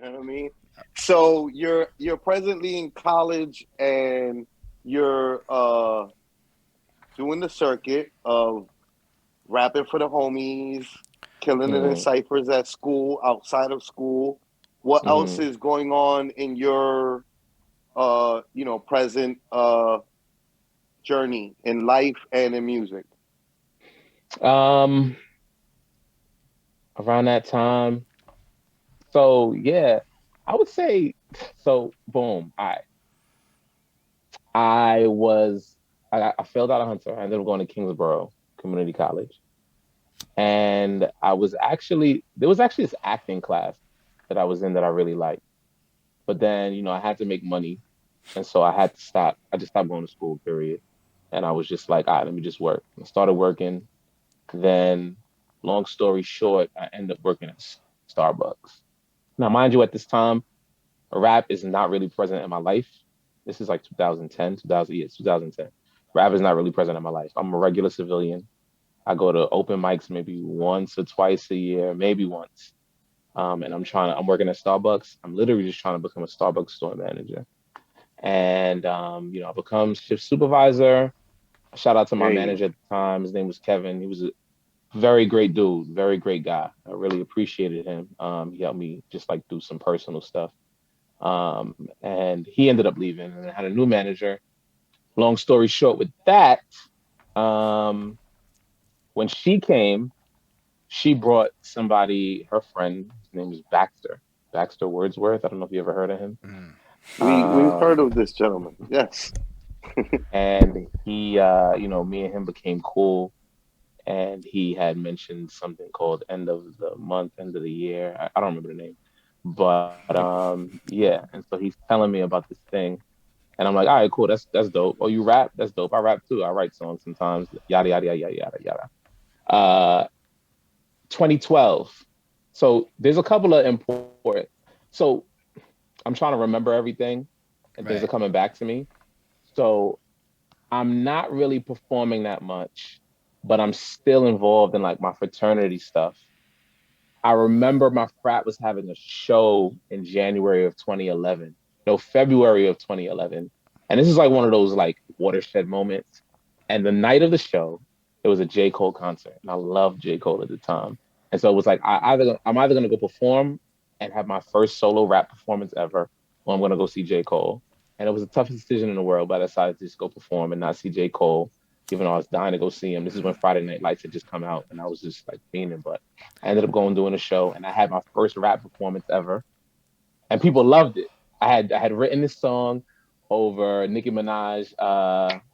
You know what I mean? So you're presently in college and you're doing the circuit of rapping for the homies, killing it in Mm, ciphers at school, outside of school. What else mm. is going on in your present journey in life and in music? Um, Around that time. So yeah, I would say so. Boom. I was I failed out of Hunter. I ended up going to Kingsborough Community College, and I was actually there was actually this acting class that I was in that I really liked. But then I had to make money, and so I had to stop. I just stopped going to school. Period. And I was just like, all right, let me just work. I started working. Then, long story short, I ended up working at Starbucks. Now, mind you, at this time, rap is not really present in my life. This is like 2010, 2000, yeah, 2010. Rap is not really present in my life. I'm a regular civilian. I go to open mics maybe once or twice a year, maybe once. And I'm working at Starbucks. I'm literally just trying to become a Starbucks store manager. And, I become shift supervisor. Shout out to my Hey, manager at the time. His name was Kevin. He was a very great dude, very great guy. I really appreciated him. He helped me just like do some personal stuff. And he ended up leaving and I had a new manager. Long story short, with that, um, when she came, she brought somebody, her friend, his name is Baxter Wordsworth. I don't know if you ever heard of him. Mm. we've heard Um, of this gentleman. Yes. and he, me and him became cool. And he had mentioned something called end of the month, end of the year. I don't remember the name, but yeah. And so he's telling me about this thing, and I'm like, all right, cool, that's dope. Oh, you rap? That's dope. I rap too. I write songs sometimes. Yada yada yada yada yada. 2012. So there's a couple of important. So I'm trying to remember everything, and things are Right. coming back to me. So I'm not really performing that much, but I'm still involved in like my fraternity stuff. I remember my frat was having a show in January of 2011, no, February of 2011. And this is like one of those like watershed moments. And the night of the show, it was a J. Cole concert. And I loved J. Cole at the time. And so it was like I'm either gonna go perform and have my first solo rap performance ever, or I'm gonna go see J. Cole. And it was the toughest decision in the world, but I decided to just go perform and not see J. Cole, even though I was dying to go see him. This is when Friday Night Lights had just come out, and I was just like fiending. But I ended up going doing a show, and I had my first rap performance ever, and people loved it. I had written this song over Nicki Minaj,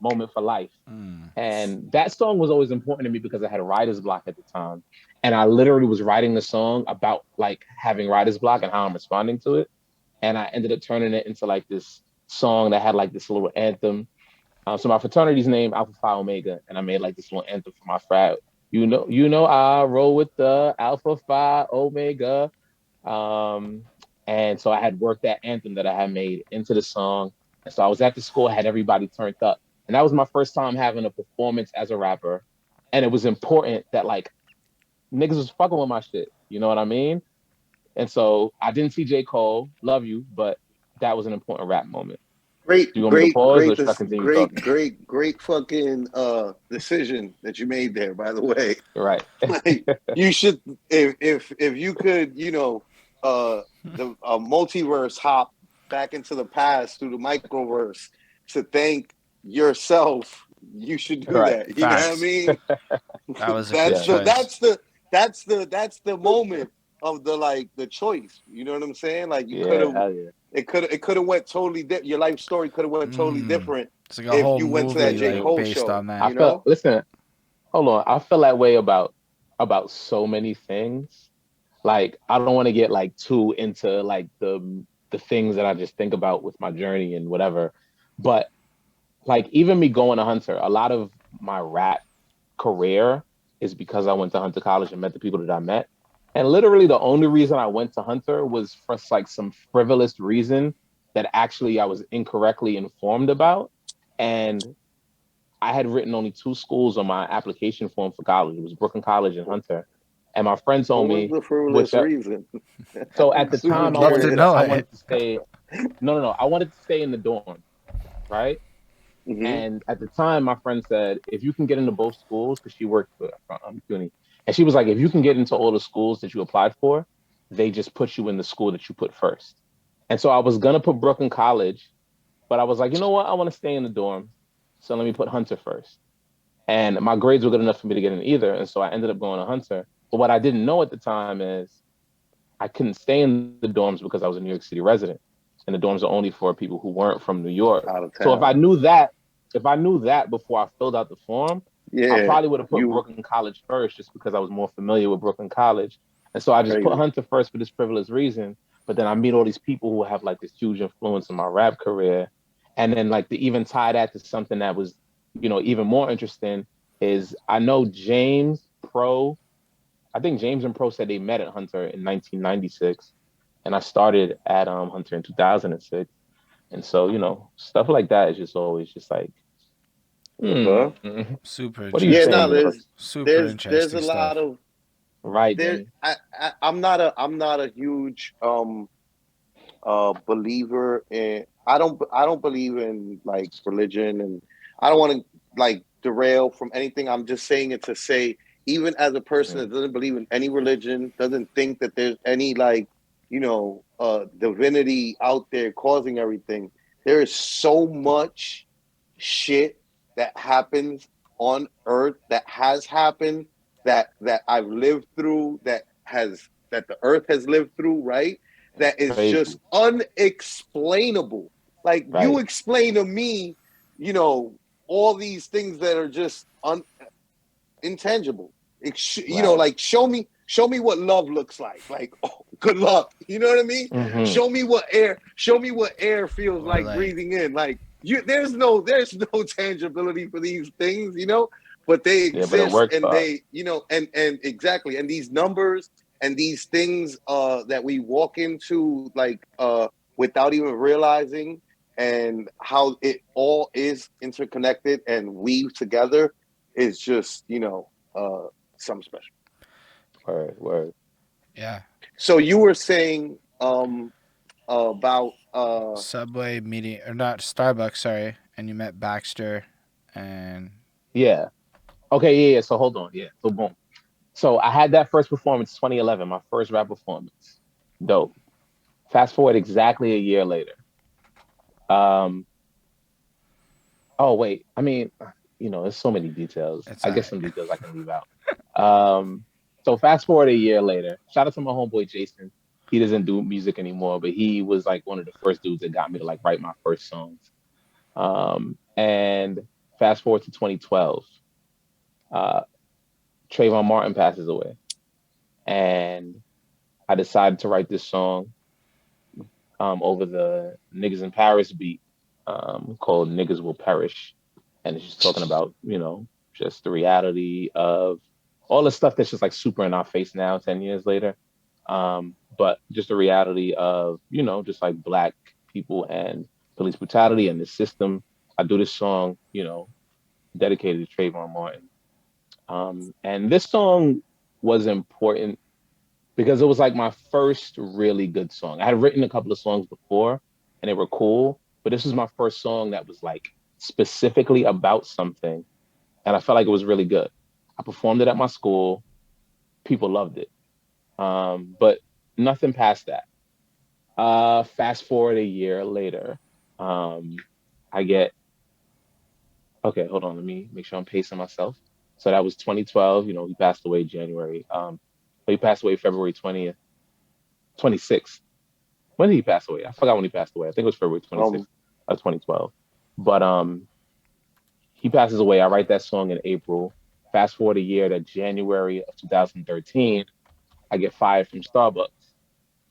"Moment for Life," Mm. and that song was always important to me because I had writer's block at the time, and I literally was writing the song about like having writer's block and how I'm responding to it, and I ended up turning it into like this song that had like this little anthem. So my fraternity's name Alpha Phi Omega, and I made like this little anthem for my frat. I roll with the Alpha Phi Omega. Um, and so I had worked that anthem that I had made into the song. And so I was at the school, I had everybody turned up. And that was my first time having a performance as a rapper. And it was important that like niggas was fucking with my shit. You know what I mean? And so I didn't see J. Cole, love you, but that was an important rap moment. Do you Great, want me to great, pause or great, should I this continue great, talking? great, great fucking decision that you made there, by the way. Right. Like you should if you could, the multiverse hop back into the past through the microverse to thank yourself, you should do Right. that. You know what I Facts. mean? That was a good that's Yeah. the choice. that's the that's the moment of the choice. You know what I'm saying? Like you could Yeah. have Hell yeah. it could have went totally different. Your life story could have went totally Mm. different It's like a if whole you went to that movie J. like Cole Listen, based show, on I that. you felt, know? listen, hold on. I feel that way about so many things. Like I don't want to get like too into like the things that I just think about with my journey and whatever. But like even me going to Hunter, a lot of my rap career is because I went to Hunter College and met the people that I met. And literally the only reason I went to Hunter was for like some frivolous reason that actually I was incorrectly informed about. And I had written only two schools on my application form for college. It was Brooklyn College and Hunter. And my friend What told was me the with frivolous the reason? so at I'm the super time Love to curious. know I it. wanted to stay no, I wanted to stay in the dorm, right? Hmm. And at the time, my friend said, if you can get into both schools, because she worked for CUNY, and she was like, if you can get into all the schools that you applied for, they just put you in the school that you put first. And so I was gonna put Brooklyn College, but I was like, you know what? I want to stay in the dorm, so let me put Hunter first. And my grades were good enough for me to get in either, and so I ended up going to Hunter. But what I didn't know at the time is I couldn't stay in the dorms because I was a New York City resident, and the dorms are only for people who weren't from New York. Out of So town. if I knew that before I filled out the form, I Yeah, probably would have put you Brooklyn College first, just because I was more familiar with Brooklyn College. And so I just put crazy. Hunter first for this privileged reason. But then I meet all these people who have like this huge influence in my rap career, and then like to even tie that to something that was, even more interesting is I know James Pro I think James and Pro said they met at Hunter in 1996, and I started at Hunter in 2006. And so, stuff like that is just always just like, Okay. Super what do you Yeah, think, no, interesting. universe? Super there's a interesting lot stuff. of Right, there. Danny. I'm not a huge believer in. I don't believe in like religion, and I don't want to like derail from anything. I'm just saying it to say, even as a person Mm, that doesn't believe in any religion, doesn't think that there's any like divinity out there causing everything. There is so much shit that happens on Earth, that has happened, that I've lived through, that the Earth has lived through, right? That is just crazy. unexplainable. Like you Right, explain to me, you know, all these things that are just intangible. right. Like show me what love looks like. Like, oh, good luck. You know what I mean? Hmm. Show me what air feels Or like like, breathing in. Like there's no tangibility for these things, but they Yeah, but it exist, works and for us. and exactly, and these numbers and these things that we walk into like without even realizing, and how it all is interconnected and weave together is just something special. Word, word. yeah, So you were saying about Subway meeting or not Starbucks, sorry, and you met Baxter, and Yeah. Okay, yeah. So hold on. Yeah. So boom. So I had that first performance, 2011, my first rap performance. Dope. Fast forward exactly a year later. Um, Oh wait, I mean, there's so many details. it's I guess alright. some details I can leave out. Um, so fast forward a year later. Shout out to my homeboy Jason. He doesn't do music anymore, but he was like one of the first dudes that got me to like write my first songs. And fast forward to 2012, uh, Trayvon Martin passes away, and I decided to write this song over the Niggas in Paris beat, called "Niggas Will Perish," and it's just talking about just the reality of all the stuff that's just like super in our face now 10 years later, but just the reality of just like black people and police brutality and the system. I do this song dedicated to Trayvon Martin, and this song was important because it was like my first really good song. I had written a couple of songs before and they were cool, but this was my first song that was like specifically about something, and I felt like it was really good. I performed it at my school. People loved it. But nothing past that. Fast forward a year later, um, I get okay, hold on, let me make sure I'm pacing myself. So that was 2012, he passed away January. He passed away February 20th, 26th. When did he pass away? I forgot when he passed away. I think it was February um 26th of 2012. But he passes away. I write that song in April. Fast forward a year to January of 2013, I get fired from Starbucks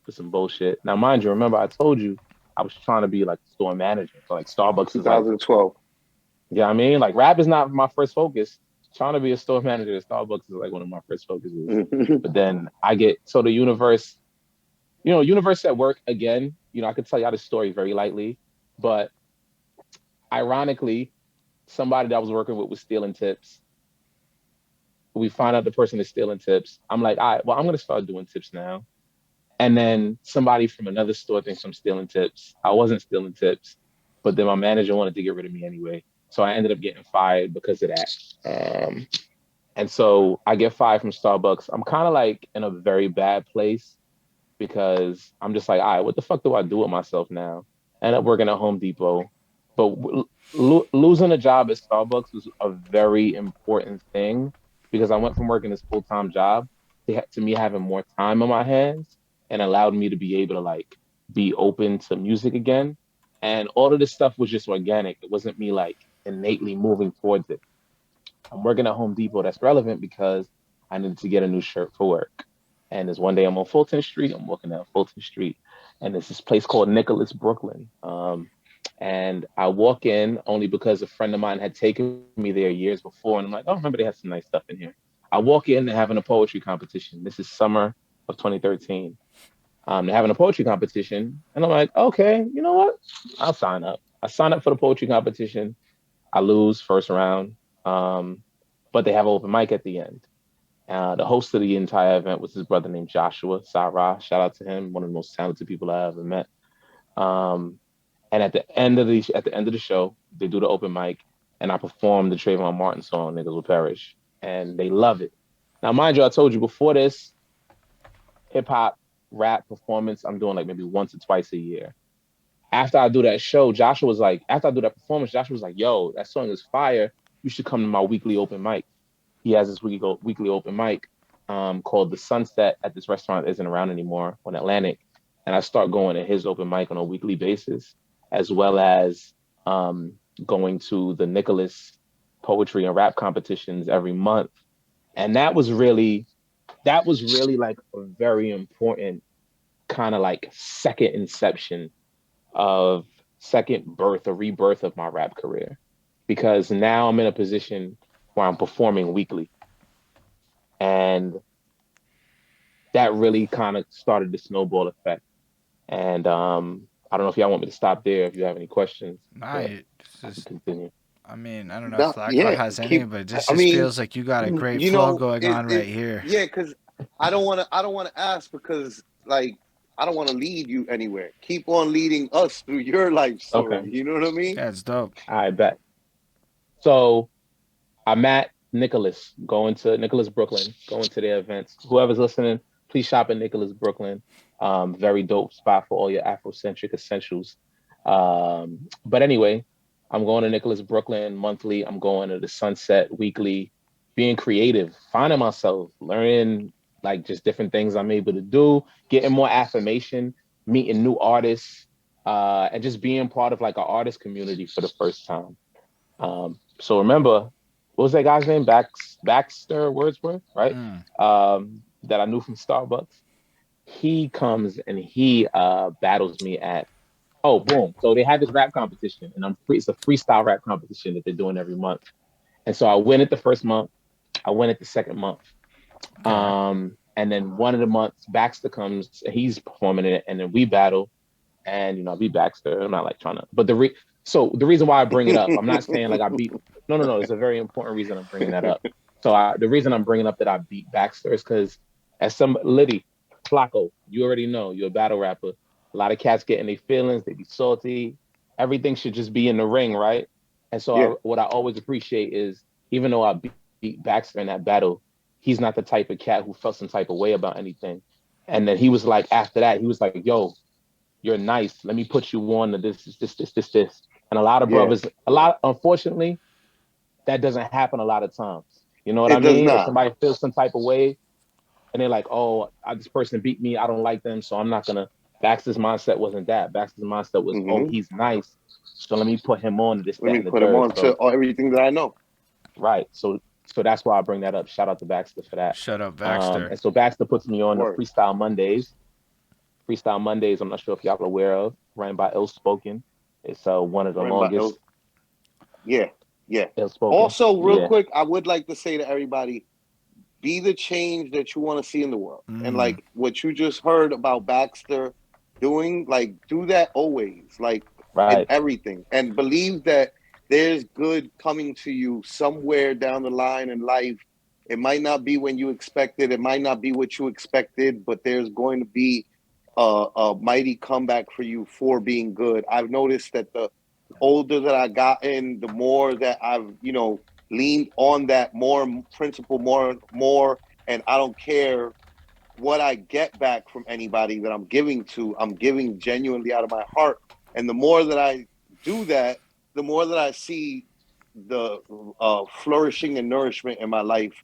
for some bullshit. Now, mind you, remember I told you I was trying to be like store manager. So like Starbucks is like, 2012. I mean? Like rap is not my first focus. Trying to be a store manager at Starbucks is like one of my first focuses. But then I get so the universe at work again. I could tell you this story very lightly, but ironically, somebody that I was working with was stealing tips. We find out the person is stealing tips. I'm like, all right, well, I'm gonna start doing tips now. And then somebody from another store thinks I'm stealing tips. I wasn't stealing tips, but then my manager wanted to get rid of me anyway. So I ended up getting fired because of that. Um, and so I get fired from Starbucks. I'm kind of like in a very bad place because I'm just like, all right, what the fuck do I do with myself now? I end up working at Home Depot, but losing a job at Starbucks was a very important thing because I went from working this full time job to me having more time on my hands and allowed me to be able to like be open to music again. And all of this stuff was just organic. It wasn't me like innately moving towards it. I'm working at Home Depot. That's relevant because I needed to get a new shirt for work. And there's one day I'm on Fulton Street. I'm walking down Fulton Street, and there's this place called Nicholas Brooklyn. And I walk in only because a friend of mine had taken me there years before, and I'm like, oh, I remember they have some nice stuff in here. I walk in, they're having a poetry competition. This is summer of 2013. They're having a poetry competition, and I'm like, okay, you know what? I'll sign up. I sign up for the poetry competition. I lose first round, but they have an open mic at the end. The host of the entire event was his brother named Joshua Sarah. Shout out to him, one of the most talented people I ever met. Um, and at the end of the show, they do the open mic, and I perform the Trayvon Martin song "Niggas Will Perish," and they love it. Now, mind you, I told you before this, hip hop rap performance, I'm doing like maybe once or twice a year. After I do that show, Joshua was like, after I do that performance, Joshua was like, "Yo, that song is fire. You should come to my weekly open mic." He has this weekly open mic called The Sunset at this restaurant that isn't around anymore on Atlantic. And I start going to his open mic on a weekly basis, as well as going to the Nicholas poetry and rap competitions every month. And that was really like a very important kind of like second inception of second birth or rebirth of my rap career. Because now I'm in a position where I'm performing weekly. And that really kind of started the snowball effect. And I don't know if y'all want me to stop there if you have any questions, Nah, but it's I can just, continue. I mean, I don't know if No, Flacco yeah, has any, keep. but this I just mean, feels like you got a great you flow know, going on right here. yeah, because I don't want to ask because like I don't want to lead you anywhere. Keep on leading us through your life Okay, story. You know what I mean? Yeah, it's dope. I bet. So I'm at Nicholas Brooklyn, going to their events. Whoever's listening, please shop at Nicholas Brooklyn. Very dope spot for all your Afrocentric essentials. But anyway, I'm going to Nicholas Brooklyn monthly. I'm going to the Sunset weekly, being creative, finding myself, learning like just different things I'm able to do, getting more affirmation, meeting new artists, and just being part of like an artist community for the first time. So remember, what was that guy's name? Baxter Wordsworth, right? Mm. That I knew from Starbucks. He comes and he battles me at boom. So they had this rap competition, and it's a freestyle rap competition that they're doing every month. And so I win it the first month, I win it the second month. Okay. And then one of the months Baxter comes, he's performing it, and then we battle. And I beat Baxter. I'm not like trying to, but the reason why I bring it up, I'm not saying like I beat. No, no, no. It's a very important reason I'm bringing that up. So the reason I'm bringing up that I beat Baxter is because as some Littyyy Flacko, you already know you're a battle rapper. A lot of cats get in their feelings. They be salty. Everything should just be in the ring, right? And so Yeah, what I always appreciate is even though I beat Baxter in that battle, he's not the type of cat who felt some type of way about anything. And then he was like, after that, he was like, "Yo, you're nice. Let me put you on to this." And a lot of yeah. brothers, unfortunately, that doesn't happen a lot of times. You know what I It does mean? If not. somebody feels some type of way and they're like, oh, this person beat me, I don't like them, so I'm not gonna. Baxter's mindset wasn't that. Baxter's mindset was, oh, Hmm. he's nice, so let me put him on to this, Let that, me and the put him third. on to So everything that I know. right, so that's why I bring that up. Shout out to Baxter for that. Shut up, Baxter. And so Baxter puts me on the Word. Freestyle Mondays. Freestyle Mondays, I'm not sure if y'all are aware of, ran by Ill Spoken. It's one of the Ran by longest yeah, yeah. Ill Spoken. Also, real Yeah, quick, I would like to say to everybody, be the change that you want to see in the world. And Mm. like what you just heard about Baxter doing, like do that always, like in right. everything. And believe that there's good coming to you somewhere down the line in life. It might not be when you expected. It might not be what you expected, but there's going to be a mighty comeback for you for being good. I've noticed that the older that I gotten, the more that I've, leaned on that more principle, more, and I don't care what I get back from anybody that I'm giving to. I'm giving genuinely out of my heart, and the more that I do that, the more that I see the flourishing and nourishment in my life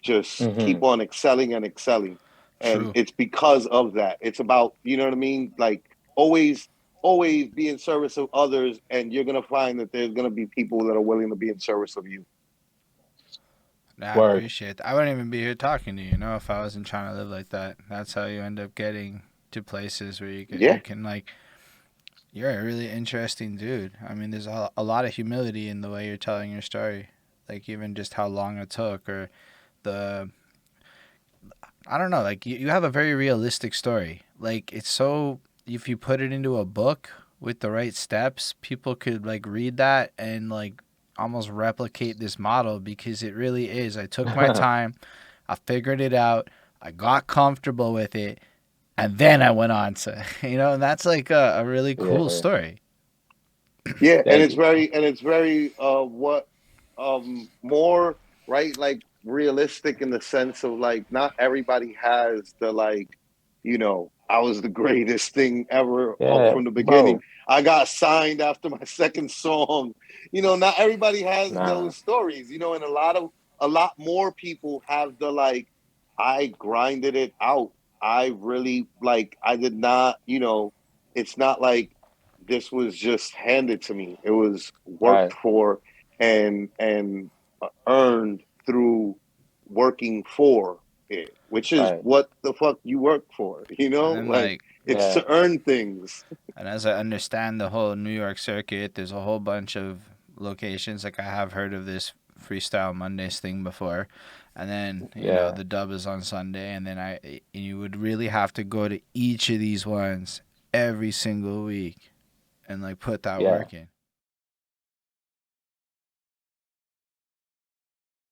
just keep on excelling and excelling. And True. it's because of that. It's about, you know what I mean? Like always be in service of others, and you're gonna find that there's gonna be people that are willing to be in service of you. Nah, I Word. appreciate that. I wouldn't even be here talking to you, if I wasn't trying to live like that. That's how you end up getting to places where you Yeah. can like. You're a really interesting dude. I mean, there's a lot of humility in the way you're telling your story, like even just how long it took, or the I don't know, like you have a very realistic story. Like it's so if you put it into a book with the right steps, people could like read that and like almost replicate this model because it really is. I took my time, I figured it out, I got comfortable with it, and then I went on to, and that's like a really cool Yeah. story. Yeah, Thank you. and it's very what more right, like realistic in the sense of like not everybody has the like, I was the greatest thing ever Yeah, from the beginning. bro. I got signed after my second song. Not everybody has Nah. those stories, and a lot more people have the like I grinded it out. I really like I did not, it's not like this was just handed to me. It was worked Right. for and earned through working for it, which is Right. what the fuck you work for, And then like like it's Yeah. to earn things. And as I understand the whole New York circuit, there's a whole bunch of locations. Like I have heard of this Freestyle Mondays thing before, and then Yeah. the dub is on Sunday, and then you would really have to go to each of these ones every single week and like put that Yeah. work in.